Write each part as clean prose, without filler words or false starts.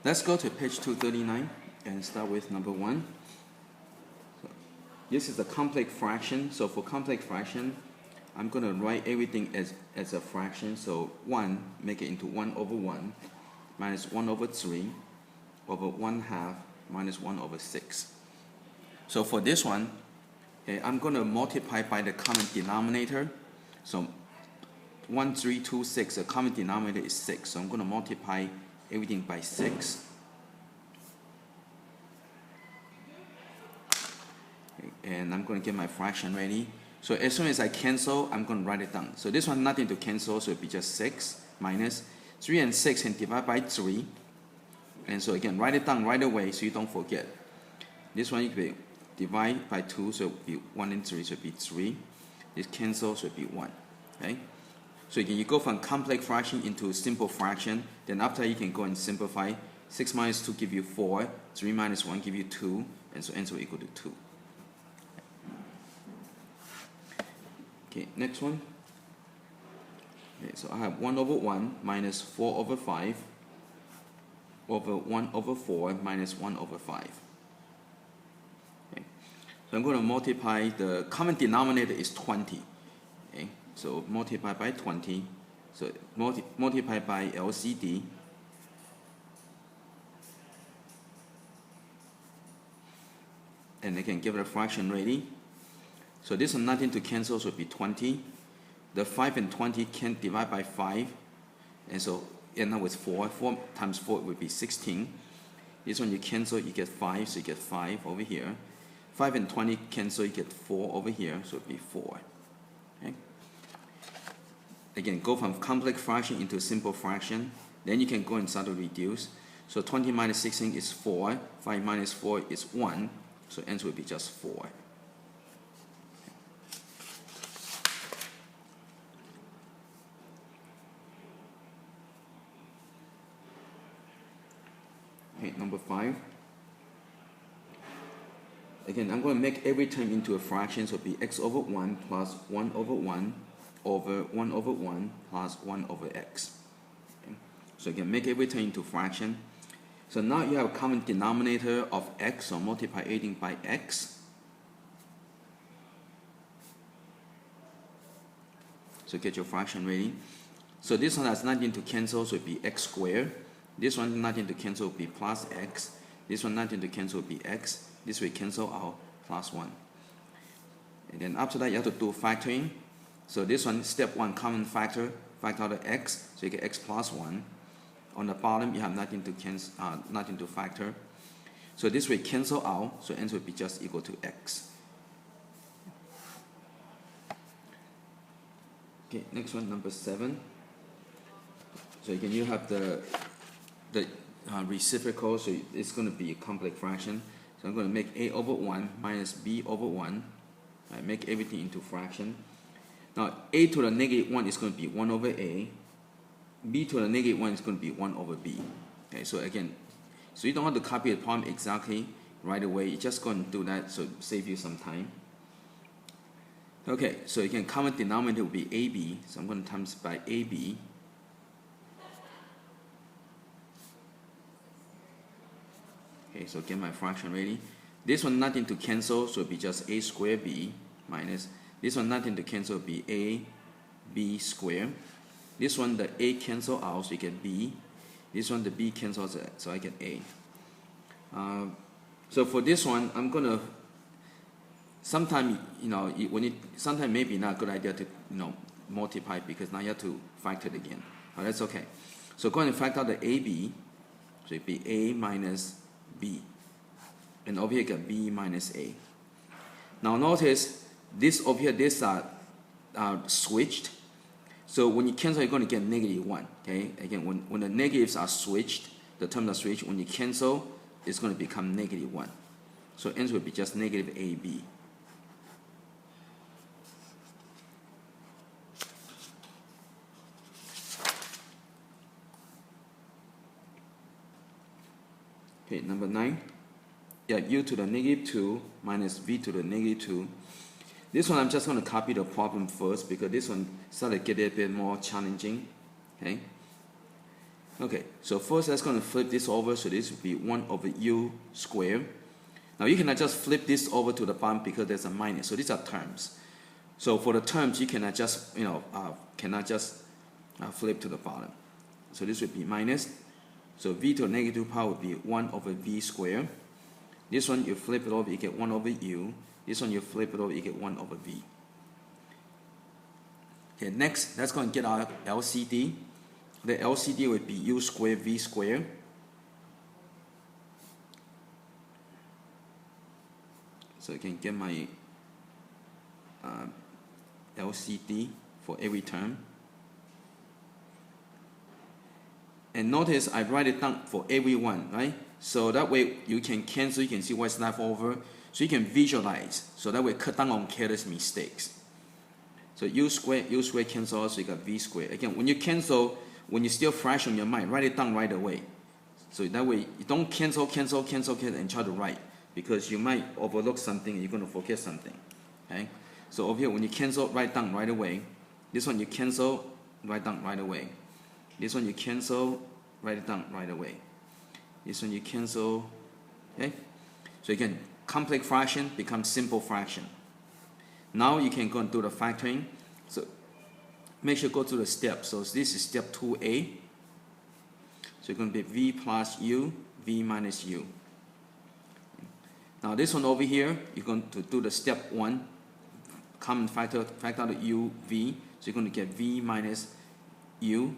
Let's go to page 239 and start with number 1. So this is a complex fraction. So for complex fraction, I'm going to write everything as a fraction. So 1, make it into 1 over 1 minus 1 over 3 over 1/2 minus 1 over 6. So for this one, okay, I'm going to multiply by the common denominator. So 1, 3, 2, 6, the common denominator is 6. So I'm going to multiply everything by 6. Okay, and I'm going to get my fraction ready. So as soon as I cancel, I'm going to write it down. So this one, nothing to cancel, so it'll be just 6 minus 3 and 6 and divide by 3. And so again, write it down right away so you don't forget. This one you can divide by 2, so it'll be 1 and 3, so it'll be 3. This cancels, so it'll be 1. Okay? So again, you go from complex fraction into simple fraction. Then after you can go and simplify. 6 minus 2 give you 4. 3 minus 1 give you 2. And so answer equal to 2. Okay, next one. Okay, so I have 1 over 1 minus 4 over 5 over 1 over 4 minus 1 over 5. Okay. So I'm going to multiply, the common denominator is 20. Okay. So multiply by 20. So multiply by LCD. And again, give it a fraction ready. So this is nothing to cancel, so it will be 20. The 5 and 20 can divide by 5. And so end up with 4. 4 times 4 would be 16. This one you cancel, you get 5, so you get 5 over here. 5 and 20 cancel, you get 4 over here, so it will be 4. Okay. Again, go from complex fraction into simple fraction. Then you can go and start to reduce. So 20 minus 16 is 4. 5 minus 4 is 1. So answer will be just 4. Okay, number 5. Again, I'm going to make every term into a fraction, so it'll be x over 1 plus 1 over 1 over 1 over 1 plus 1 over x. Okay. So again, make every term into fraction. So now you have a common denominator of x, so multiply everything by x. So get your fraction ready. So this one has nothing to cancel, so it'll be x squared. This one nothing to cancel will be plus x. This one nothing to cancel will be x. This will cancel out plus 1. And then after that you have to do factoring. So this one, step 1, common factor, factor out the x, so you get x plus 1. On the bottom you have nothing to cancel, nothing to factor. So this will cancel out, so answer will be just equal to x. Okay, next one, number 7. So again, you have the reciprocal, so it's going to be a complex fraction. So I'm going to make a over 1 minus b over 1. Right, make everything into fraction. Now a to the negative 1 is going to be 1 over a. B to the negative 1 is going to be 1 over b. Okay, so again, so you don't have to copy the problem exactly right away. You're just going to do that, so save you some time. Okay, so again, common denominator will be ab. So I'm going to times by ab. Okay, so get my fraction ready. This one nothing to cancel, so it'll be just a squared b minus. This one nothing to cancel, it'll be a b squared. This one the a cancel out, so you get b. This one the b cancels out, so I get a. So for this one, I'm gonna. Sometimes sometimes maybe not a good idea to multiply, because now you have to factor it again. But that's okay. So go ahead and factor out the ab. So it'd be a minus b, and over here get b minus a. Now notice this over here, this are switched. So when you cancel, you're going to get negative 1. Okay, again, when the negatives are switched, the terms are switched. When you cancel, it's going to become negative 1. So answer will be just negative ab. Okay, number 9. Yeah, u to the negative 2 minus v to the negative 2. This one I'm just going to copy the problem first, because this one started to get a bit more challenging. Okay. Okay, so first that's going to flip this over, so this will be 1 over u squared. Now you cannot just flip this over to the bottom because there's a minus, so these are terms. So for the terms, you cannot just, flip to the bottom. So this would be minus. So v to the negative power would be 1 over v squared. This one you flip it over, you get 1 over u. This one you flip it over, you get 1 over v. Okay, next, that's going to get our LCD. The LCD would be u squared v squared. So you can get my LCD for every term. And notice I write it down for every one, right? So that way you can cancel, you can see what's left over. So you can visualize. So that way cut down on careless mistakes. So u squared cancel out, so you got v squared. Again, when you cancel, when you still fresh on your mind, write it down right away. So that way you don't cancel, and try to write. Because you might overlook something and you're going to forget something. Okay? So over here, when you cancel, write down right away. This one you cancel, write down right away. This one you cancel, write it down right away. This one you cancel. Okay? So again, complex fraction becomes simple fraction. Now you can go and do the factoring. So make sure you go through the steps. So this is step 2a. So it's going to be v plus u, v minus u. Now this one over here, you're going to do the step 1, common factor out u, v. So you're going to get v minus u.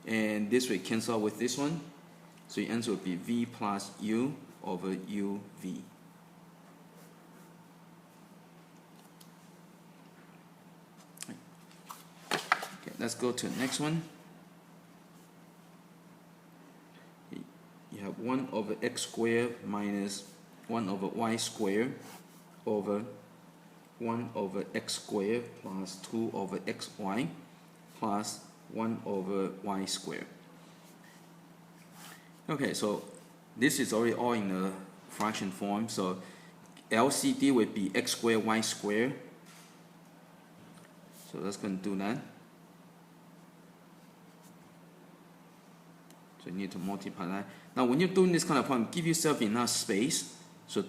And this will cancel out with this one. So your answer will be v plus u over u, v. Okay, let's go to the next one. You have 1 over x squared minus 1 over y squared over 1 over x squared plus 2 over xy plus 1 over y squared. Okay, so this is already all in the fraction form. So LCD would be x squared y squared. So let's go and do that. So you need to multiply that. Now when you're doing this kind of problem, give yourself enough space so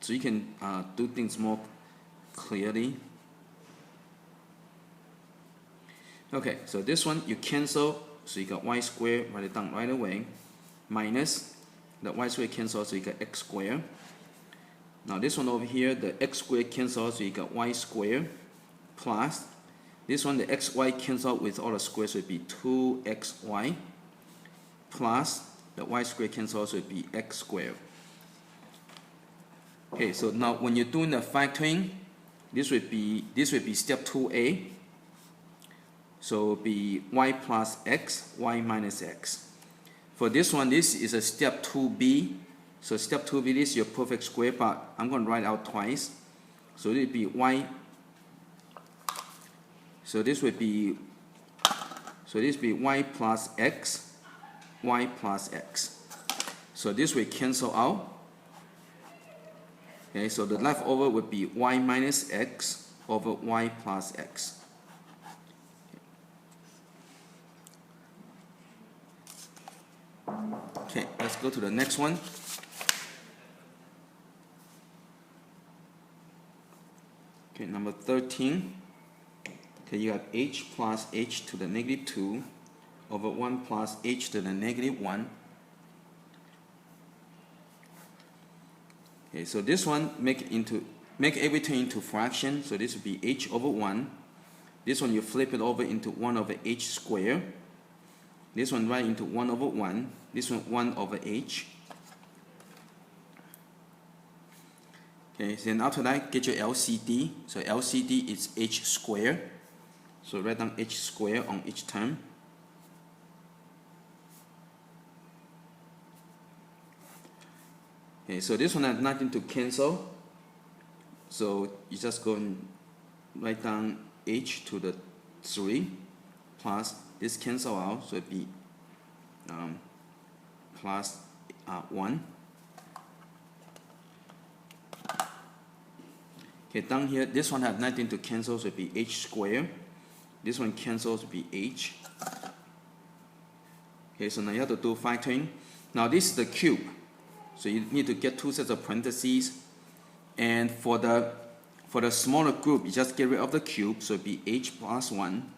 you can do things more clearly. Okay, so this one you cancel, so you got y squared, write it down right away, minus the y squared cancel, so you got x squared. Now this one over here, the x squared cancel, so you got y squared, plus this one, the xy cancel with all the squares, so it would be 2xy, plus the y squared cancel, so it would be x squared. Okay, so now when you're doing the factoring, this would be step 2a. So it would be y plus x, y minus x. For this one, this is a step 2b. So step 2b, this is your perfect square, but I'm going to write out twice. So it would be y. So this would be y plus x, y plus x. So this will cancel out. Okay, so the leftover would be y minus x over y plus x. Okay, let's go to the next one. Okay, number 13. Okay, you have h plus h to the negative 2 over 1 plus h to the negative 1. Okay, so this one make everything into fraction. So this would be h over 1. This one you flip it over into 1 over h squared. This one right into 1 over 1. This one 1 over h. Okay, then after that, get your LCD. So LCD is h squared. So write down h squared on each term. Okay, so this one has nothing to cancel. So you just go and write down h to the 3 plus this cancel out, so it'd be plus 1. Okay, down here, this one has nothing to cancel, so it'd be h squared. This one cancels to be h. Okay, so now you have to do factoring. Now this is the cube. So you need to get 2 sets of parentheses. And for the smaller group, you just get rid of the cube, so it'd be h plus 1.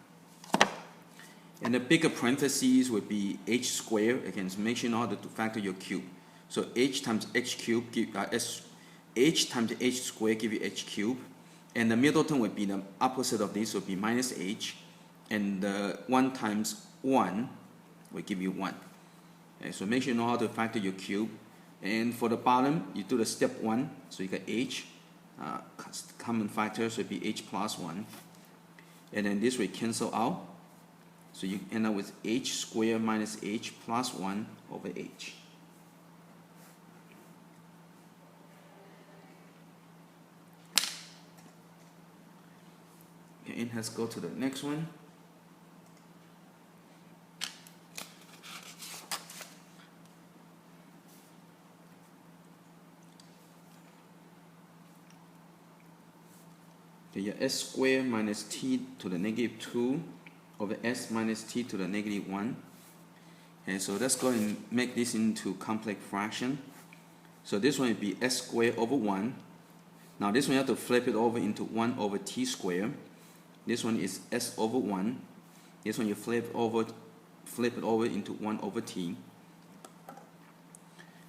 And the bigger parentheses would be h squared. Again, so make sure you know how to factor your cube. So h times h cubed give h times h squared give you h cubed. And the middle term would be the opposite of this, would be minus h. And the 1 times 1 will give you 1. Okay, so make sure you know how to factor your cube. And for the bottom, you do the step 1, so you got h, common factor, so it'd be h plus 1. And then this will cancel out. So you end up with h squared minus h plus 1 over h. Okay, and let's go to the next one. Okay, your s squared minus t to the negative 2 over s minus t to the negative 1. Okay, so let's go and make this into complex fraction. So this one would be s squared over 1. Now this one you have to flip it over into 1 over t squared. This one is s over 1. This one you flip it over into 1 over t.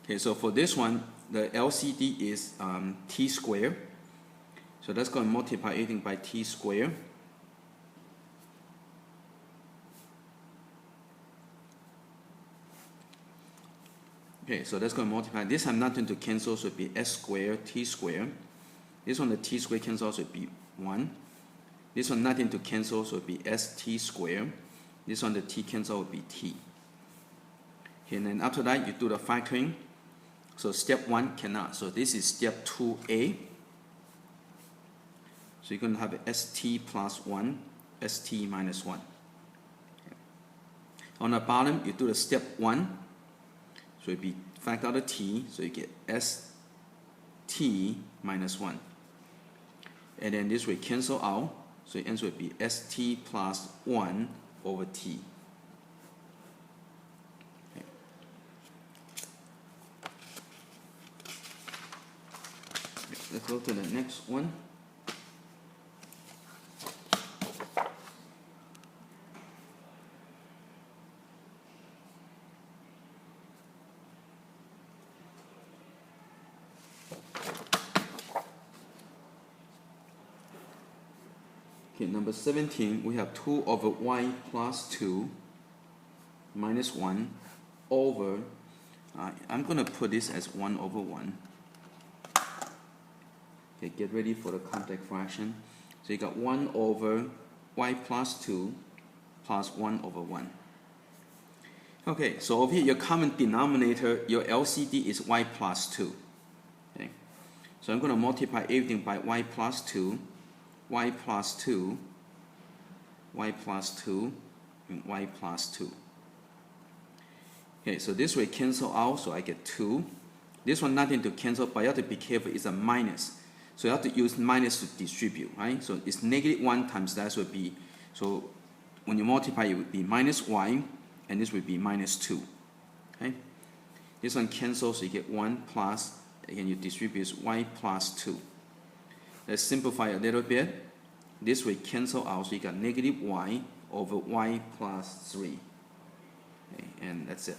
Okay, so for this one, the LCD is t squared. So let's go and multiply everything by t squared. Okay, so let's go and multiply. This have nothing to cancel, so it would be s squared, t squared. This one, the t squared cancels, so it would be 1. This one, nothing to cancel, so it would be st squared. This one, the t cancel would be t. Okay, and then after that, you do the factoring. So step 1 cannot. So this is step 2a. So you're going to have st plus 1, st minus 1. Okay. On the bottom, you do the step 1. So it'd be factor out the t, so you get st minus 1. And then this will cancel out, so the answer would be st plus 1 over t. Okay. Let's go to the next one. Okay, number 17, we have 2 over y plus 2 minus 1 over, I'm going to put this as 1 over 1. Okay, get ready for the complex fraction. So you got 1 over y plus 2 plus 1 over 1. Okay, so over here, your common denominator, your LCD is y plus 2. Okay, so I'm going to multiply everything by y plus 2. Y plus 2, y plus 2, and y plus 2. Okay, so this will cancel out, so I get 2. This one nothing to cancel, but you have to be careful, it's a minus. So you have to use minus to distribute, right? So it's negative 1 times that would be, so when you multiply it would be minus y, and this would be minus 2. Okay? This one cancels, so you get 1 plus, again you distribute y plus 2. Let's simplify a little bit. This will cancel out, so you got negative y over y plus 3. Okay, and that's it.